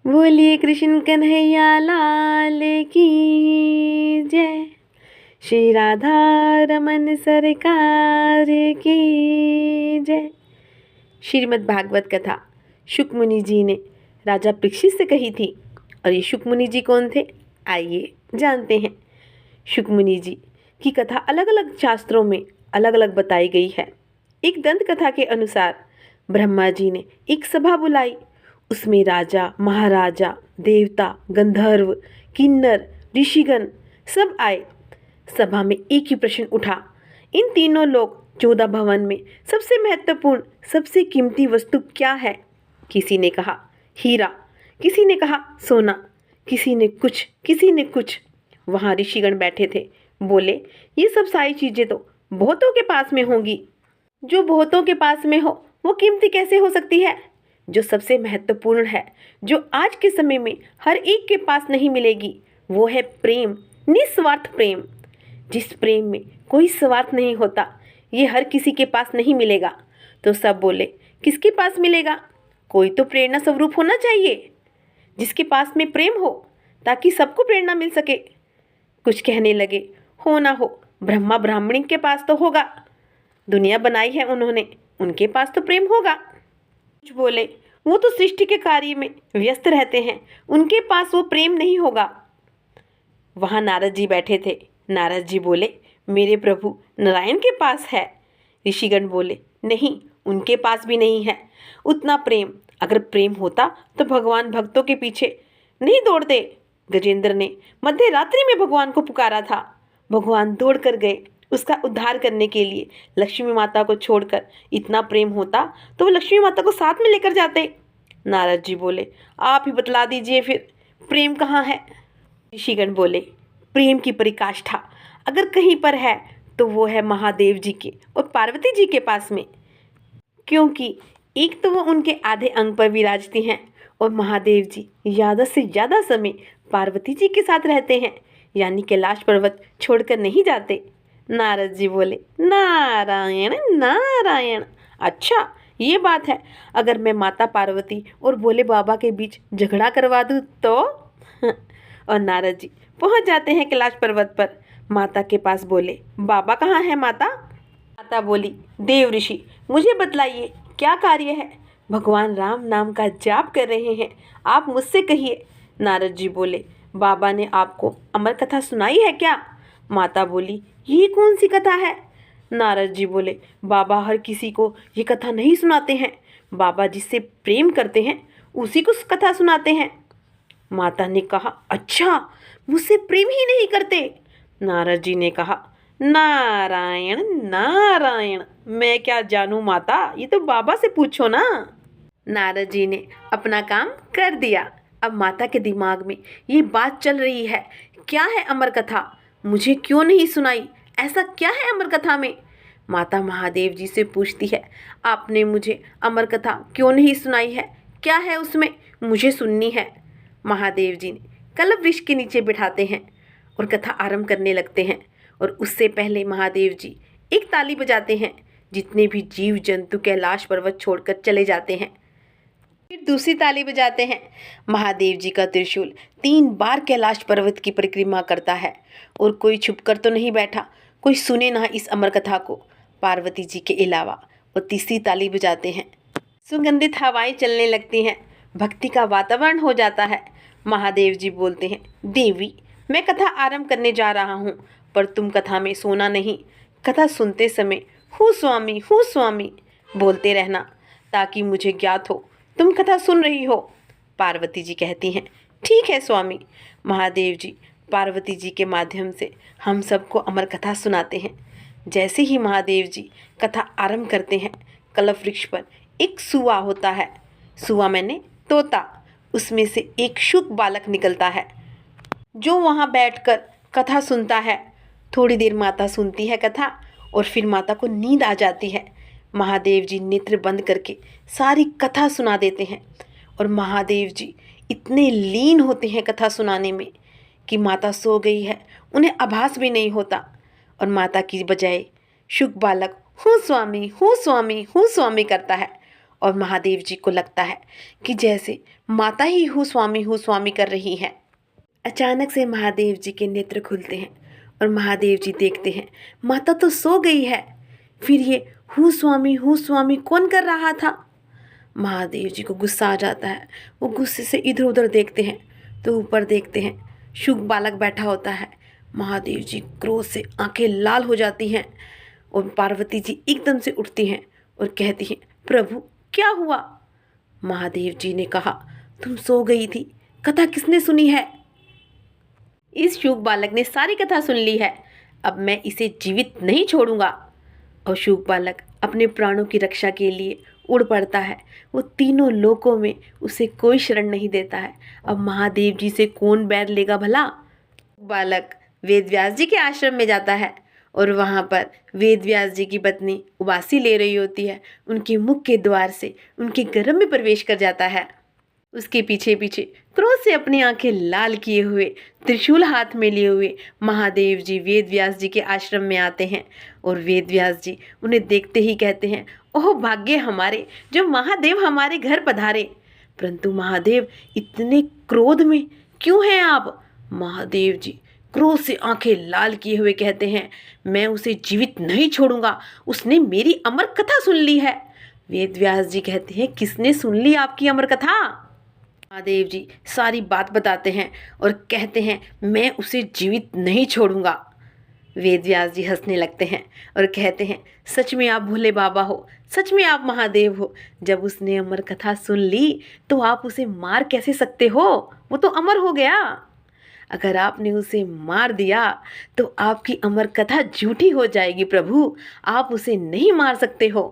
बोलिए कृष्ण कन्हैया लाल की जय। श्री राधा रमन सरकार की जय। श्रीमद् भागवत कथा शुक मुनि जी ने राजा परीक्षित से कही थी। और ये शुक मुनि जी कौन थे, आइए जानते हैं। शुक मुनि जी की कथा अलग अलग शास्त्रों में अलग अलग बताई गई है। एक दंत कथा के अनुसार ब्रह्मा जी ने एक सभा बुलाई। उसमें राजा, महाराजा, देवता, गंधर्व, किन्नर, ऋषिगण सब आए। सभा में एक ही प्रश्न उठा, इन तीनों लोग 14 भवन में सबसे महत्वपूर्ण, सबसे कीमती वस्तु क्या है? किसी ने कहा हीरा, किसी ने कहा सोना, किसी ने कुछ। वहाँ ऋषिगण बैठे थे, बोले ये सब सारी चीजें तो बहुतों के पास में होंगी। जो बहुतों के पास में हो वो कीमती कैसे हो सकती है? जो सबसे महत्वपूर्ण है, जो आज के समय में हर एक के पास नहीं मिलेगी, वो है प्रेम, निस्वार्थ प्रेम। जिस प्रेम में कोई स्वार्थ नहीं होता, ये हर किसी के पास नहीं मिलेगा। तो सब बोले किसके पास मिलेगा? कोई तो प्रेरणा स्वरूप होना चाहिए जिसके पास में प्रेम हो, ताकि सबको प्रेरणा मिल सके। कुछ कहने लगे हो ना हो ब्रह्मा ब्राह्मणी के पास तो होगा, दुनिया बनाई है उन्होंने, उनके पास तो प्रेम होगा। कुछ बोले वो तो सृष्टि के कार्य में व्यस्त रहते हैं, उनके पास वो प्रेम नहीं होगा। वहां नारद जी बैठे थे। नारद जी बोले मेरे प्रभु नारायण के पास है। ऋषिगण बोले नहीं, उनके पास भी नहीं है उतना प्रेम। अगर प्रेम होता तो भगवान भक्तों के पीछे नहीं दौड़ते। गजेंद्र ने मध्य रात्रि में भगवान को पुकारा था, भगवान दौड़ कर गए उसका उद्धार करने के लिए। लक्ष्मी माता को छोड़कर इतना प्रेम होता तो वो लक्ष्मी माता को साथ में लेकर जाते। नारद जी बोले आप ही बतला दीजिए फिर प्रेम कहाँ है? ऋषिगण बोले प्रेम की पराकाष्ठा अगर कहीं पर है तो वो है महादेव जी के और पार्वती जी के पास में। क्योंकि एक तो वो उनके आधे अंग पर विराजती हैं और महादेव जी ज़्यादा से ज़्यादा समय पार्वती जी के साथ रहते हैं, यानी कैलाश पर्वत छोड़कर नहीं जाते। नारद जी बोले नारायण नारायण, अच्छा ये बात है। अगर मैं माता पार्वती और भोले बाबा के बीच झगड़ा करवा दूँ तो? और नारद जी पहुंच जाते हैं कैलाश पर्वत पर। माता के पास बोले बाबा कहाँ है माता? माता बोली देव ऋषि मुझे बतलाइए क्या कार्य है? भगवान राम नाम का जाप कर रहे हैं, आप मुझसे कहिए। नारद जी बोले बाबा ने आपको अमर कथा सुनाई है क्या? माता बोली ये कौन सी कथा है? नारद जी बोले बाबा हर किसी को ये कथा नहीं सुनाते हैं, बाबा जिससे प्रेम करते हैं उसी को कथा सुनाते हैं। माता ने कहा अच्छा, मुझसे प्रेम ही नहीं करते? नारद जी ने कहा नारायण नारायण, मैं क्या जानूं माता, ये तो बाबा से पूछो ना। नारद जी ने अपना काम कर दिया। अब माता के दिमाग में ये बात चल रही है, क्या है अमर कथा, मुझे क्यों नहीं सुनाई? ऐसा क्या है अमर कथा में? माता महादेव जी से पूछती है आपने मुझे अमर कथा क्यों नहीं सुनाई है, क्या है उसमें, मुझे सुननी है। महादेव जी ने कल्प वृक्ष के नीचे बिठाते हैं और कथा आरंभ करने लगते हैं। और उससे पहले महादेव जी एक ताली बजाते हैं, जितने भी जीव जंतु कैलाश पर्वत छोड़कर चले जाते हैं। फिर दूसरी ताली बजाते हैं। महादेव जी का त्रिशूल 3 बार कैलाश पर्वत की परिक्रमा करता है और कोई छुपकर तो नहीं बैठा, कोई सुने ना इस अमर कथा को पार्वती जी के अलावा। और तीसरी ताली बजाते हैं, सुगंधित हवाएं चलने लगती हैं, भक्ति का वातावरण हो जाता है। महादेव जी बोलते हैं देवी मैं कथा आरंभ करने जा रहा हूँ, पर तुम कथा में सोना नहीं, कथा सुनते समय हूँ स्वामी बोलते रहना, ताकि मुझे ज्ञात हो तुम कथा सुन रही हो। पार्वती जी कहती हैं ठीक है स्वामी। महादेव जी पार्वती जी के माध्यम से हम सबको अमर कथा सुनाते हैं। जैसे ही महादेव जी कथा आरंभ करते हैं, कल्प वृक्ष पर एक सुआ होता है, सुआ मैंने तोता, उसमें से एक शुक बालक निकलता है जो वहाँ बैठकर कथा सुनता है। थोड़ी देर माता सुनती है कथा और फिर माता को नींद आ जाती है। महादेव जी नेत्र बंद करके सारी कथा सुना देते हैं और महादेव जी इतने लीन होते हैं कथा सुनाने में कि माता सो गई है उन्हें आभास भी नहीं होता। और माता की बजाय शुक बालक हूँ स्वामी करता है और महादेव जी को लगता है कि जैसे माता ही हूँ स्वामी कर रही हैं। अचानक से महादेव जी के नेत्र खुलते हैं और महादेव जी देखते हैं माता तो सो गई है, फिर ये हूँ स्वामी कौन कर रहा था। महादेव जी को गुस्सा आ जाता है। वो गुस्से से इधर उधर देखते हैं तो ऊपर देखते हैं शुक बालक बैठा होता है। महादेव जी क्रोध से आंखें लाल हो जाती हैं और पार्वती जी एकदम से उठती हैं और कहती हैं, प्रभु क्या हुआ। महादेव जी ने कहा, तुम सो गई थी, कथा किसने सुनी है। इस शुक बालक ने सारी कथा सुन ली है, अब मैं इसे जीवित नहीं छोड़ूंगा। और शुक बालक अपने प्राणों की रक्षा के लिए उड़ पड़ता है। वो तीनों लोकों में उसे कोई शरण नहीं देता है। अब महादेव जी से कौन बैर लेगा भला। बालक वेद व्यास जी के आश्रम में जाता है और वहाँ पर वेद व्यास जी की पत्नी उबासी ले रही होती है। उनके मुख के द्वार से उनके गर्भ में प्रवेश कर जाता है। उसके पीछे पीछे क्रोध से अपनी आंखें लाल किए हुए त्रिशूल हाथ में लिए हुए महादेव जी वेद व्यास जी के आश्रम में आते हैं और वेद व्यास जी उन्हें देखते ही कहते हैं, ओह भाग्य हमारे जो महादेव हमारे घर पधारे। परंतु महादेव इतने क्रोध में क्यों हैं आप। महादेव जी क्रोध से आंखें लाल किए हुए कहते हैं, मैं उसे जीवित नहीं छोड़ूंगा, उसने मेरी अमर कथा सुन ली है। वेद व्यास जी कहते हैं, किसने सुन ली आपकी अमर कथा। महादेव जी सारी बात बताते हैं और कहते हैं, मैं उसे जीवित नहीं छोड़ूंगा। वेद व्यास जी हंसने लगते हैं और कहते हैं, सच में आप भोले बाबा हो, सच में आप महादेव हो। जब उसने अमर कथा सुन ली तो आप उसे मार कैसे सकते हो, वो तो अमर हो गया। अगर आपने उसे मार दिया तो आपकी अमर कथा झूठी हो जाएगी प्रभु, आप उसे नहीं मार सकते हो।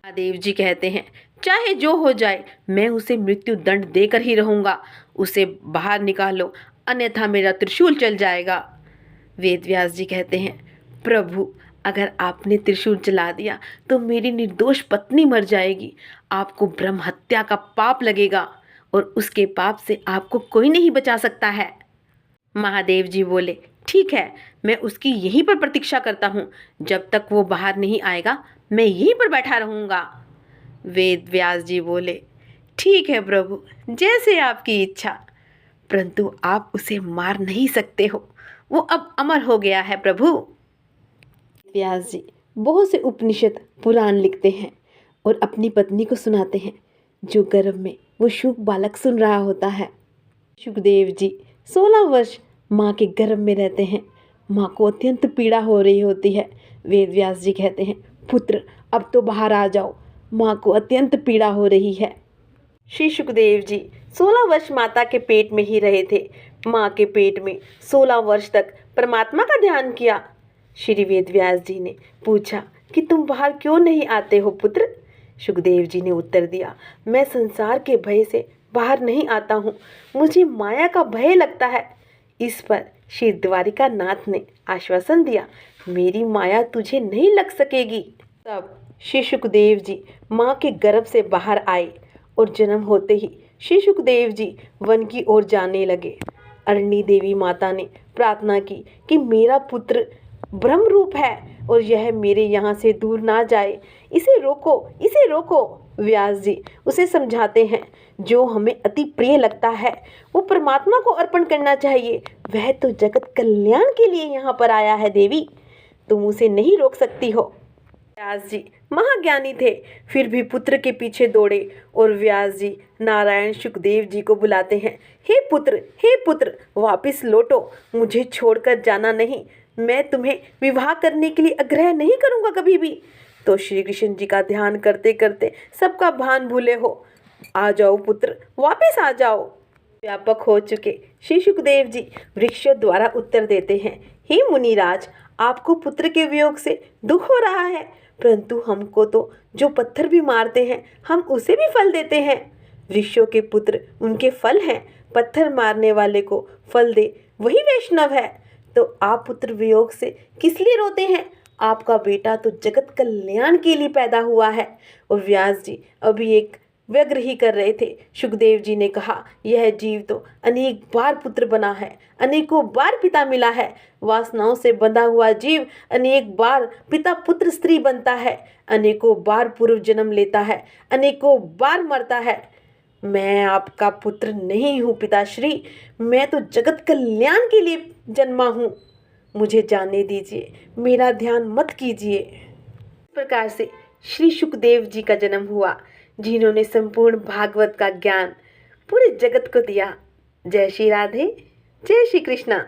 महादेव जी कहते हैं, चाहे जो हो जाए मैं उसे मृत्यु दंड देकर ही रहूंगा, उसे बाहर निकालो अन्यथा मेरा त्रिशूल चल जाएगा। वेद व्यास जी कहते हैं, प्रभु अगर आपने त्रिशूल चला दिया तो मेरी निर्दोष पत्नी मर जाएगी, आपको ब्रह्म हत्या का पाप लगेगा और उसके पाप से आपको कोई नहीं बचा सकता है। महादेव जी बोले, ठीक है, मैं उसकी यहीं पर प्रतीक्षा करता हूँ, जब तक वो बाहर नहीं आएगा मैं यहीं पर बैठा रहूँगा। वेद व्यास जी बोले, ठीक है प्रभु, जैसे आपकी इच्छा, परंतु आप उसे मार नहीं सकते हो, वो अब अमर हो गया है प्रभु। व्यास जी बहुत से उपनिषद पुराण लिखते हैं और अपनी पत्नी को सुनाते हैं, जो गर्भ में वो शुक बालक सुन रहा होता है। शुकदेव जी 16 वर्ष माँ के गर्भ में रहते हैं। माँ को अत्यंत पीड़ा हो रही होती है। वेद व्यास जी कहते हैं, पुत्र अब तो बाहर आ जाओ, माँ को अत्यंत पीड़ा हो रही है। श्री शुकदेव जी 16 वर्ष माता के पेट में ही रहे थे। माँ के पेट में 16 वर्ष तक परमात्मा का ध्यान किया। श्री वेद व्यास जी ने पूछा कि तुम बाहर क्यों नहीं आते हो पुत्र। शुकदेव जी ने उत्तर दिया, मैं संसार के भय से बाहर नहीं आता हूँ, मुझे माया का भय लगता है। इस पर श्री द्वारिका नाथ ने आश्वासन दिया, मेरी माया तुझे नहीं लग सकेगी। तब श्री शुकदेव जी माँ के गर्भ से बाहर आए और जन्म होते ही श्री शुकदेव जी वन की ओर जाने लगे। अरणी देवी माता ने प्रार्थना की कि मेरा पुत्र ब्रह्म रूप है और यह मेरे यहाँ से दूर ना जाए, इसे रोको, इसे रोको। व्यास जी उसे समझाते हैं, जो हमें अति प्रिय लगता है वो परमात्मा को अर्पण करना चाहिए, वह तो जगत कल्याण के लिए यहाँ पर आया है देवी, तुम उसे नहीं रोक सकती हो। व्यास जी महाज्ञानी थे, फिर भी पुत्र के पीछे दौड़े और व्यास जी नारायण शुकदेव जी को बुलाते हैं, हे पुत्र वापस लौटो, मुझे छोड़कर जाना नहीं, मैं तुम्हें विवाह करने के लिए आग्रह नहीं करूँगा कभी भी। तो श्री कृष्ण जी का ध्यान करते करते सबका भान भूले हो, आ जाओ पुत्र, वापस आ जाओ। व्यापक हो चुके श्री शुकदेव जी वृक्षों द्वारा उत्तर देते हैं, हे मुनिराज, आपको पुत्र के वियोग से दुख हो रहा है, परंतु हमको तो जो पत्थर भी मारते हैं हम उसे भी फल देते हैं। वृक्षों के पुत्र उनके फल हैं, पत्थर मारने वाले को फल दे वही वैष्णव है। तो आप पुत्र वियोग से किस लिए रोते हैं, आपका बेटा तो जगत कल्याण के लिए पैदा हुआ है। और व्यास जी अभी एक व्यग्र ही कर रहे थे। सुखदेव जी ने कहा, यह जीव तो अनेक बार पुत्र बना है, अनेकों बार पिता मिला है। वासनाओं से बंधा हुआ जीव अनेक बार पिता पुत्र स्त्री बनता है, अनेकों बार पूर्व जन्म लेता है, अनेकों बार मरता है। मैं आपका पुत्र नहीं हूँ पिताश्री, मैं तो जगत कल्याण के लिए जन्मा हूँ। मुझे जाने दीजिए, मेरा ध्यान मत कीजिए। इस प्रकार से श्री सुखदेव जी का जन्म हुआ, जिन्होंने संपूर्ण भागवत का ज्ञान पूरे जगत को दिया। जय श्री राधे, जय श्री कृष्णा।